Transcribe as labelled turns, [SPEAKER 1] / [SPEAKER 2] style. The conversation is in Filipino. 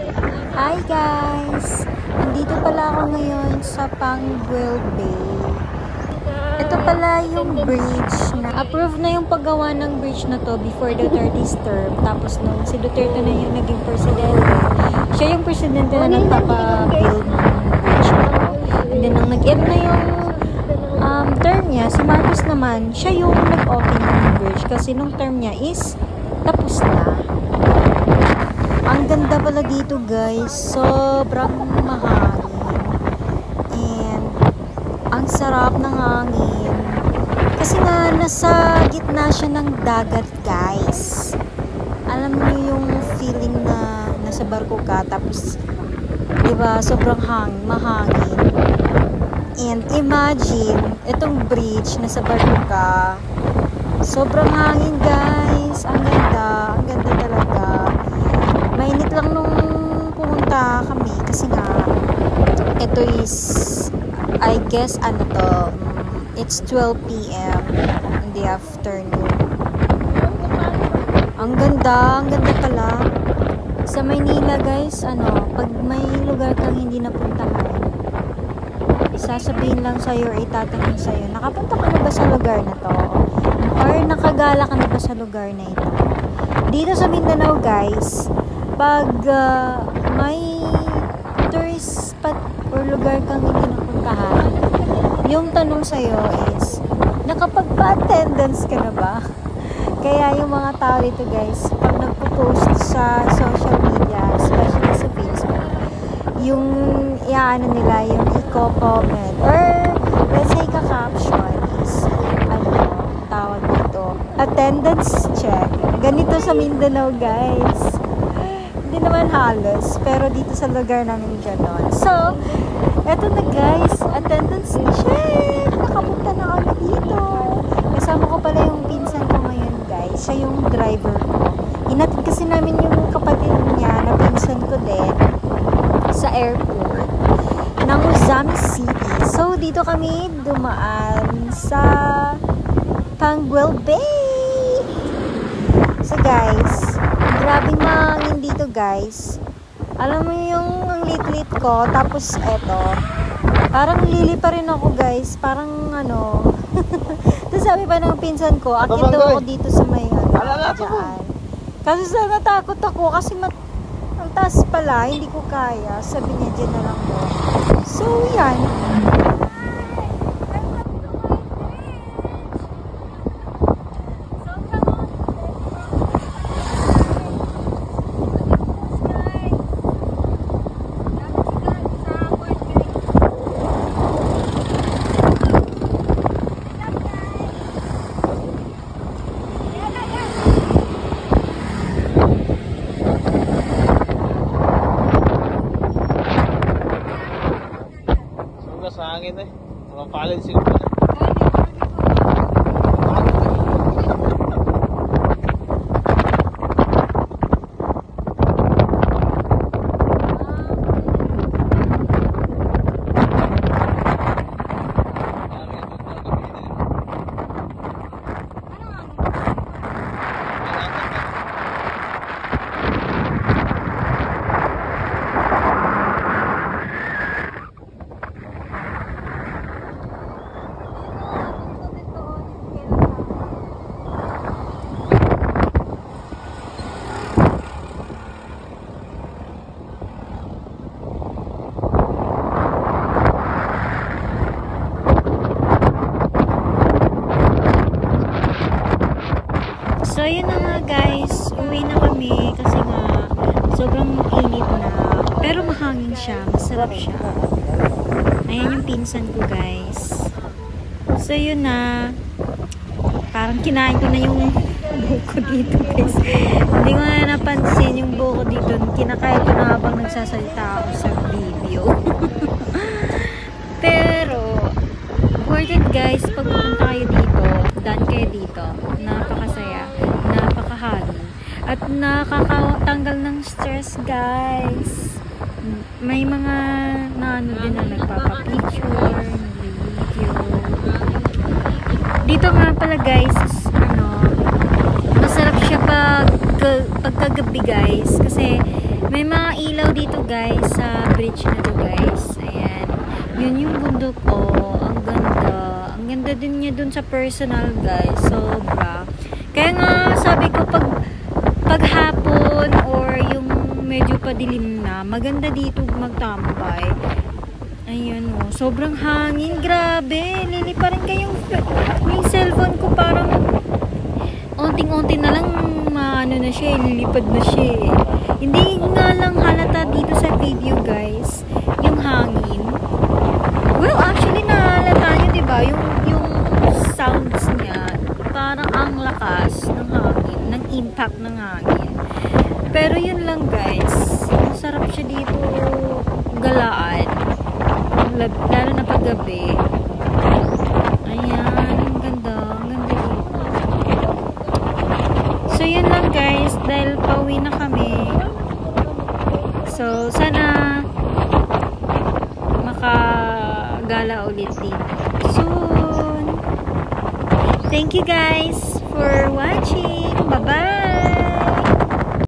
[SPEAKER 1] Hi guys! Nandito pala ako ngayon sa Panguil Bay. Ito pala yung bridge na approve na yung paggawa ng bridge na to before Duterte's term. Tapos nung si Duterte na yung naging presidente, siya yung presidente na nagpapa-build ng bridge na to. And then nung nag-end na yung term niya, si Marcos naman, siya yung nag-open ng bridge kasi nung term niya is tapos na. Ang ganda pala dito guys, sobrang mahangin and ang sarap ng hangin kasi nga nasa gitna siya ng dagat guys. Alam niyo yung feeling na nasa barko ka tapos diba sobrang mahangin, and imagine itong bridge nasa barko ka, sobrang hangin guys. Ang ganda talaga. Mainit lang nung pumunta kami kasi nga ito is I guess it's 12 PM in the afternoon. Ang ganda pala sa Maynila guys. Pag may lugar kang hindi napuntahan, sasabihin lang sa'yo or itatanong sa'yo, nakapunta ka na ba sa lugar na to? Or nakagala ka na ba sa lugar na ito? Dito sa Mindanao guys, pag may tourist spot or lugar kang hindi napuntahan, yung tanong sa'yo is, nakapagpa-attendance ka na ba? Kaya yung mga tao dito guys, pag nagpo-post sa social media, especially sa Facebook, yung nila, yung i-comment or let's say ka-caption is, tawag dito, attendance check. Ganito sa Mindanao guys. Hindi naman halos, pero dito sa lugar namin ganon. So, eto na guys, attendance check. Nakapunta na kami dito. Kasama ko pala yung pinsan ko ngayon guys. Siya yung driver ko. Inatid kasi namin yung kapatid niya na pinsan ko din sa airport ng Uzami City. So, dito kami dumaan sa Panguil Bay. So guys, grabing mahangin dito guys. Alam mo yung ang lit-lit ko, tapos eto, parang lili pa rin ako guys. Parang tapos sabi pa ng pinsan ko, akit daw ako dito sa may dyan. Kasi natakot ako kasi ang taas pala, hindi ko kaya. Sabi niya, dyan na lang mo. So yan.
[SPEAKER 2] Sa hangin mapalad siguro na.
[SPEAKER 1] So, yun na nga guys. Uwi na kami kasi nga sobrang init na. Pero mahangin siya. Masarap siya. Ayan yung pinsan ko guys. So, yun na. Parang kinain ko na yung buko dito guys. Hindi ko na napansin yung buko dito. Kinakain ko na habang nagsasalita ako sa video. Pero, worth it guys. Pag pupunta kayo dito, done kayo dito. Napakasaya. Napakahangin. At nakakatanggal ng stress guys. May mga din na nagpapapicture, nag-video. Dito nga pala guys is, masarap siya pagkagabi guys kasi May mga ilaw dito guys sa bridge na to guys. Ayan. Yun yung bundok ko. Ang ganda. Ang ganda din niya dun sa personal guys. Sobra. Kaya nga sabi ko pag hapon or yung medyo padilim na, maganda dito magtambay. Ayan o. Sobrang hangin. Grabe. Lilipa rin kayong yung cellphone ko parang onting-onti na lang maano na siya. Lilipad na siya. Hindi nga lang halata dito sa video guys. Yung hangin. Well, actually nahalata nyo diba? Yung sounds niya. Parang ang lakas ng hangin. Ng impact ng hangin. Pero yun lang guys. Masarap siya dito galaan. Lalo na paggabi. Ayan. Ang ganda. Ang ganda dito. So yun lang guys. Dahil pauwi na kami. So sana makagala ulit dito soon. Thank you guys.